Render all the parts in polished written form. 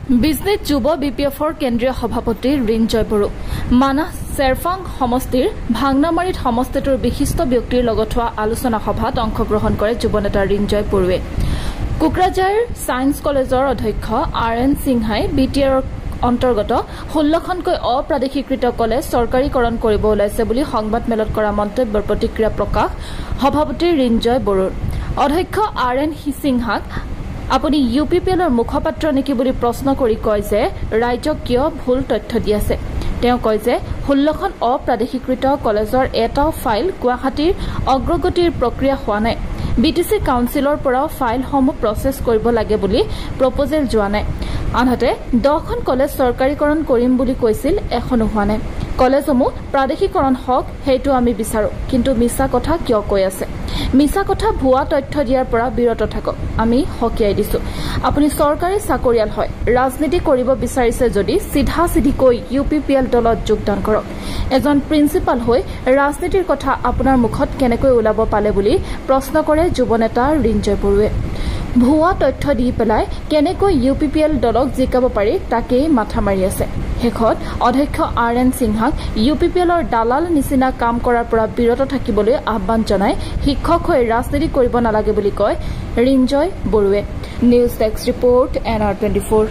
Business যুৱ বিপিএফৰ কেন্দ্ৰীয় সভাপতি ৰিঞ্জয় বড়ো মানাহ চেৰফাং সমষ্টিৰ ভাংনামাৰীত সমষ্টিটোৰ বিশিষ্ট ব্যক্তিৰ লগত হোৱা আলোচনা সভাত অংশগ্ৰহণ কৰে যুৱনেতা ৰিঞ্জয় বড়োৱে কুকৰাঝাৰ ছায়েন্স কলেজৰ অধ্যক্ষ আৰ.এন. সিংহাই বিটিআৰৰ অন্তৰ্গত 16খনকৈ অপ্ৰাদেশিকৃত কলেজ চৰকাৰীকৰণ কৰিব ওলাইছে বুলি সংবাদমেলত কৰা মন্তব্যৰ প্ৰতিক্ৰিয়া প্ৰকাশ সভাপতি ৰিঞ্জয় বড়োৰ অধ্যক্ষ আৰ.এন. সিংহাক আপুনি ইউপিপিএলৰ মুখপাত্ৰ নেকি বুলি প্ৰশ্ন কৰি কয় যে ৰাজ্যক কিয় ভুল তথ্য দি আছে তেওঁ কয় যে 16খন অপ্ৰাদেশিকৃত কলেজৰ এটাও ফাইল গুৱাহাটীৰ অগ্ৰগতিৰ প্ৰক্ৰিয়া হোৱা নাই বিটিসি কাউন্সিলৰ পৰা ফাইলসমূহ প্ৰসেছ কৰিব লাগে বুলি প্ৰপ'জেল যোৱা নাই আনহাতে 10খন কলেজ চৰকাৰীকৰণ কৰিম বুলি কৈছিল এখনো হোৱা নাই কলেজসমূহ প্ৰাদেশিকৰণ হওক সেইটো আমি বিচাৰো কিন্তু মিছা কথা কিয় কৈ আছে মিছা কথা ভুৱা তথ্য দিয়াৰ পৰা বিৰত থাকক আমি হকিয়াই দিছো আপুনি চৰকাৰী চাকৰিয়াল হয় ৰাজনীতি কৰিব বিচাৰিছে যদি সিধা সিধিকৈ ইউপিপিএল দলত যোগদান কৰক এজন প্ৰিন্সিপাল হৈ ৰাজনীতিৰ কথা আপোনাৰ মুখত কেনেকৈ ওলাব পালে বুলি প্ৰশ্ন কৰে যুৱনেতা ৰিঞ্জয় বড়োৱে ভুৱা তথ্য দি পেলাই কেনেকৈ ইউপিপিএল দলক জিকাব পাৰি তাকেই মাথা মাৰি আছে শেষত অধ্যক্ষ আৰ.এন. সিংহাক ইউপিপিএলৰ দালাল নিচিনা কাম কৰাৰ পৰা বিৰত থাকিবলৈ আহ্বান জনাই শিক্ষক হৈ ৰাজনীতি কৰিব নালাগে বুলি কয় ৰিঞ্জয় বড়োৱে news desk report NR24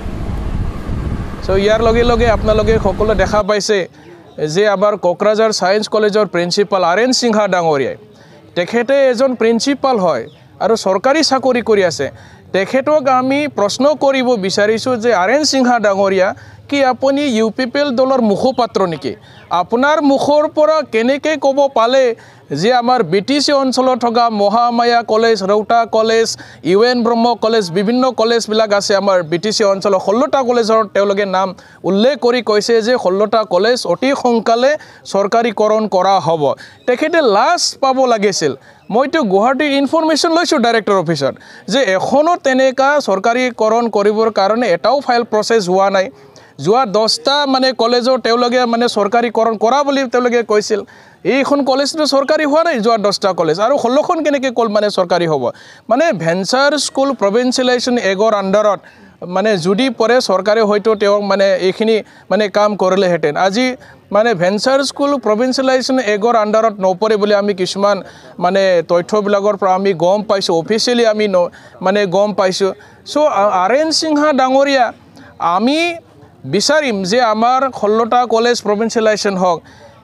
so ইয়াৰ লগে লগে আপোনালোকে সকলো দেখা পাইছে যে আমাৰ কোকৰাঝাৰ ছায়েন্স কলেজৰ প্ৰিন্সিপাল আৰ.এন. সিংহা ডাঙৰীয়াই তেখেতে এজন প্ৰিন্সিপাল হয় আৰু চৰকাৰী চাকৰি কৰি আছে তেখেতক আমি প্ৰশ্ন কৰিব বিচাৰিছো যে আৰ.এন. সিংহা ডাঙৰীয়া কি আপুনি ইউপিপিএল দলৰ মুখপাত্ৰ নেকি আপোনাৰ মুখৰ পৰা কেনেকৈ ক'ব পালে যে আমাৰ বিটিসি অঞ্চলত থকা Mahamaya college Rowta college U N Brahma college বিভিন্ন কলেজবিলাক আছে আমাৰ বিটিসি অঞ্চলৰ 16টা কলেজৰ তেওঁলোকে নাম উল্লেখ কৰি কৈছে যে 16টা কলেজ অতি সোনকালে চৰকাৰীকৰণ কৰা হ'ব তেখেতে লাষ্ট পাব লাগিছিল মইতো গুৱাহাটী ইনফৰমেশ্যন লৈছোঁ ডাইৰেক্টৰ অফিচত যে এখনো তেনেকা চৰকাৰীকৰণ কৰিবৰ কাৰণে এটাও ফাইল প্ৰচেছ হোৱা নাই যোৱা 10টা মানে কলেজৰ তেওঁলোকে মানে চৰকাৰীকৰণ কৰা বুলি তেওঁলোকে কৈছিল এইখন কলেজটো চৰকাৰী হোৱা নাই যোৱা 10টা কলেজ আৰু 16খন কেনেকৈ কল মানে চৰকাৰী হ'ব মানে ভেঞ্চাৰ স্কুল প্ৰভিন্সিয়েলাইজেশ্যন এগৰ আণ্ডাৰত মানে যদি পৰে চৰকাৰে হয়তো তেওঁ মানে এইখিনি মানে কাম কৰিলেহেঁতেন আজি মানে ভেঞ্চাৰ স্কুল প্ৰভিন্সিয়েলাইজেশ্যন এগৰ আণ্ডাৰত নপৰে বুলি আমি কিছুমান মানে তথ্যবিলাকৰ পৰা আমি গম পাইছোঁ অফিচিয়েলি আমি মানে গম পাইছোঁ চ' আৰ.এন. সিংহা ডাঙৰীয়া আমি বিচাৰিম যে আমাৰ 16টা কলেজ প্ৰভিন্সিয়েলাইজেশ্যন হওক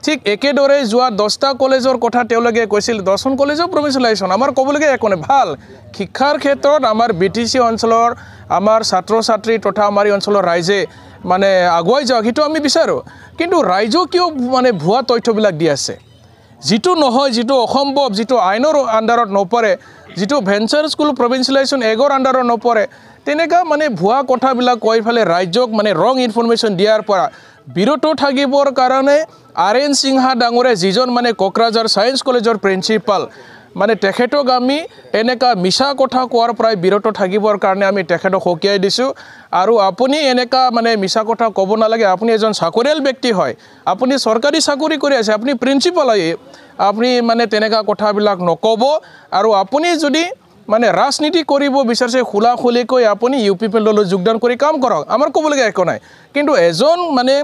ঠিক একেদৰে যোৱা 10টা কলেজৰ কথা তেওঁলোকে কৈছিল 10খন কলেজৰ প্ৰভিন্সিয়েলাইজেশ্যন আমাৰ ক'বলগীয়া একো নাই ভাল শিক্ষাৰ ক্ষেত্ৰত আমাৰ বিটিসি অঞ্চলৰ আমাৰ ছাত্ৰ ছাত্ৰী তথা আমাৰ এই অঞ্চলৰ ৰাইজে মানে আগুৱাই যাওক সেইটো আমি বিচাৰোঁ কিন্তু ৰাইজক কিয় মানে ভুৱা তথ্যবিলাক দি আছে যিটো নহয় যিটো অসম্ভৱ যিটো আইনৰ আণ্ডাৰত নপৰে যিটো ভেঞ্চাৰ স্কুল প্ৰভিন্সিয়েলাইজেশ্যন এগৰ আণ্ডাৰত নপৰে তেনেকুৱা মানে ভুৱা কথাবিলাক কৈ ফেলে ৰাজ্যক মানে ৰং ইনফৰমেশ্যন দিয়াৰ পৰা বিৰত থাকিবৰ কাৰণে আৰ.এন. সিংহা ডাঙৰে যিজন মানে কোকৰাঝাৰ ছায়েন্স কলেজৰ প্ৰিন্সিপাল মানে তেখেতক আমি এনেকা মিছা কথা কোৱাৰ পৰা বিৰত থাকিবৰ কাৰণে আমি তেখেতক হকিয়াই দিছোঁ আৰু আপুনি এনেকা মানে মিছা কথা ক'ব নালাগে আপুনি এজন চাকৰিয়াল ব্যক্তি হয় আপুনি চৰকাৰী চাকৰি কৰি আছে আপুনি প্ৰিন্সিপাল হয় আপুনি মানে তেনেকা কথাবিলাক নক'ব আৰু আপুনি যদি মানে ৰাজনীতি কৰিব বিচাৰিছে খোলাখুলিকৈ আপুনি ইউপিপিএল দলত যোগদান কৰি কাম কৰক আমাৰ ক'বলগীয়া একো নাই কিন্তু এজন মানে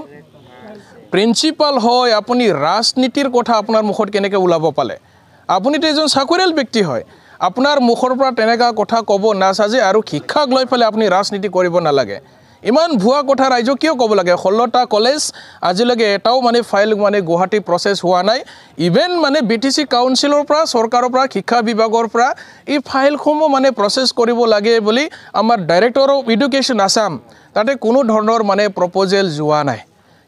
প্ৰিন্সিপাল হয় আপুনি ৰাজনীতিৰ কথা আপোনাৰ মুখত কেনেকৈ ওলাব পালে আপুনিতো এজন চাকৰিয়াল ব্যক্তি হয় আপোনাৰ মুখৰ পৰা তেনেকা কথা ক'ব নাচাজে আৰু শিক্ষাক লৈ পেলাই আপুনি ৰাজনীতি কৰিব নালাগে ইমান ভুৱা কথা ৰাইজক কিয় ক'ব লাগে 16টা কলেজ আজিলৈকে এটাও মানে ফাইল মানে গুৱাহাটী প্ৰচেছ হোৱা নাই ইভেন মানে বিটিসি কাউন্সিলৰ পৰা চৰকাৰৰ পৰা শিক্ষা বিভাগৰ পৰা এই ফাইলসমূহ মানে প্ৰচেছ কৰিব লাগে বুলি আমাৰ ডাইৰেক্টৰ অফ এডুকেশ্যন আছাম তাতে কোনো ধৰণৰ মানে প্ৰপ'জেল যোৱা নাই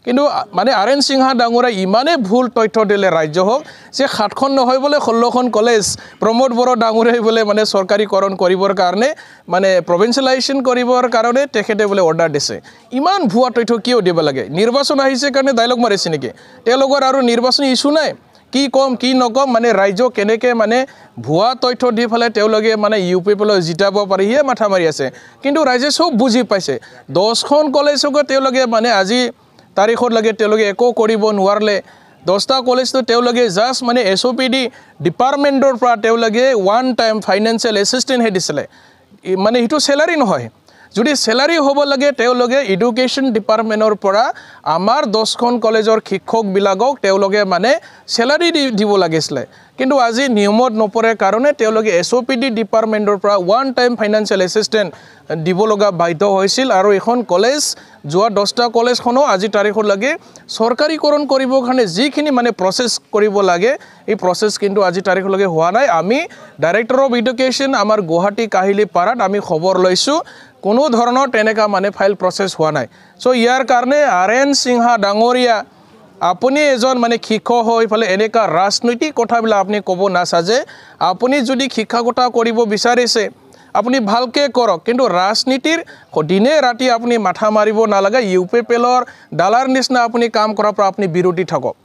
কিন্তু মানে আৰ.এন. সিংহা ডাঙৰে ইমানে ভুল তথ্য দিলে ৰাজ্যক যে 7খন নহয় বোলে 16খন কলেজ প্ৰমোদ বড়ো ডাঙৰে বোলে মানে চৰকাৰীকৰণ কৰিবৰ কাৰণে মানে প্ৰভিন্সিয়েলাইজেশ্যন কৰিবৰ কাৰণে তেখেতে বোলে অৰ্ডাৰ দিছে ইমান ভুৱা তথ্য কিয় দিব লাগে নিৰ্বাচন আহিছে কাৰণে ডাইলগ মাৰিছে নেকি তেওঁলোকৰ আৰু নিৰ্বাচনী ইছ্যু নাই কি কম কি নকম মানে ৰাজ্যক কেনেকৈ মানে ভুৱা তথ্য দি ফেলে তেওঁলোকে মানে ইউপিপিএল জিতাব পাৰি সিয়ে মাথা মাৰি আছে কিন্তু ৰাইজে চব বুজি পাইছে 10খন কলেজক তেওঁলোকে মানে আজি তাৰিখত লাগে তেওঁলোকে একো কৰিব নোৱাৰিলে 10টা কলেজটো তেওঁলোকে জাষ্ট মানে SOPD ডিপাৰ্টমেণ্টৰ পৰা তেওঁলোকে ওৱান টাইম ফাইনেন্সিয়েল এছিষ্টেণ্ট হে দিছিলে মানে সেইটো চেলাৰী নহয় যদি স্যালাৰি হ'ব লাগে তেওঁলোকে এডুকেশ্যন ডিপাৰ্টমেণ্টৰ পৰা আমাৰ 10খন কলেজৰ শিক্ষকবিলাকক তেওঁলোকে মানে স্যালাৰি দিব লাগিছিলে কিন্তু আজি নিয়মত নপৰে কাৰণে তেওঁলোকে SOPD ডিপাৰ্টমেণ্টৰ পৰা ওৱান টাইম ফাইনান্সিয়েল এছিষ্টেণ্ট দিব লগা বাধ্য হৈছিল আৰু এখন কলেজ যোৱা 10টা কলেজখনো আজি তাৰিখৰ লাগে চৰকাৰীকৰণ কৰিবৰ কাৰণে যিখিনি মানে প্ৰচেছ কৰিব লাগে এই প্ৰচেছ কিন্তু আজি তাৰিখৰ লাগে হোৱা নাই আমি ডাইৰেক্টৰ অফ এডুকেশ্যন আমাৰ গুৱাহাটী কাহিলীপাৰাত আমি খবৰ লৈছোঁ কোনো ধৰণৰ তেনেকা মানে ফাইল প্ৰচেছ হোৱা নাই সো ইয়াৰ কাৰণে RN সিংহা ডাঙৰীয়া আপুনি এজন মানে শিক্ষক হৈ ফালে এনেকা ৰাজনৈতিক কথাবিলাক আপুনি ক'ব নাচাজে আপুনি যদি শিক্ষকতা কৰিব বিচাৰিছে আপুনি ভালকে কৰক কিন্তু ৰাজনীতিৰ দিনে ৰাতি আপুনি মাথা মাৰিব নালাগে UPPLৰ ডালাৰ নিচিনা আপুনি কাম কৰাৰ পৰা আপুনি বিৰতি থাকক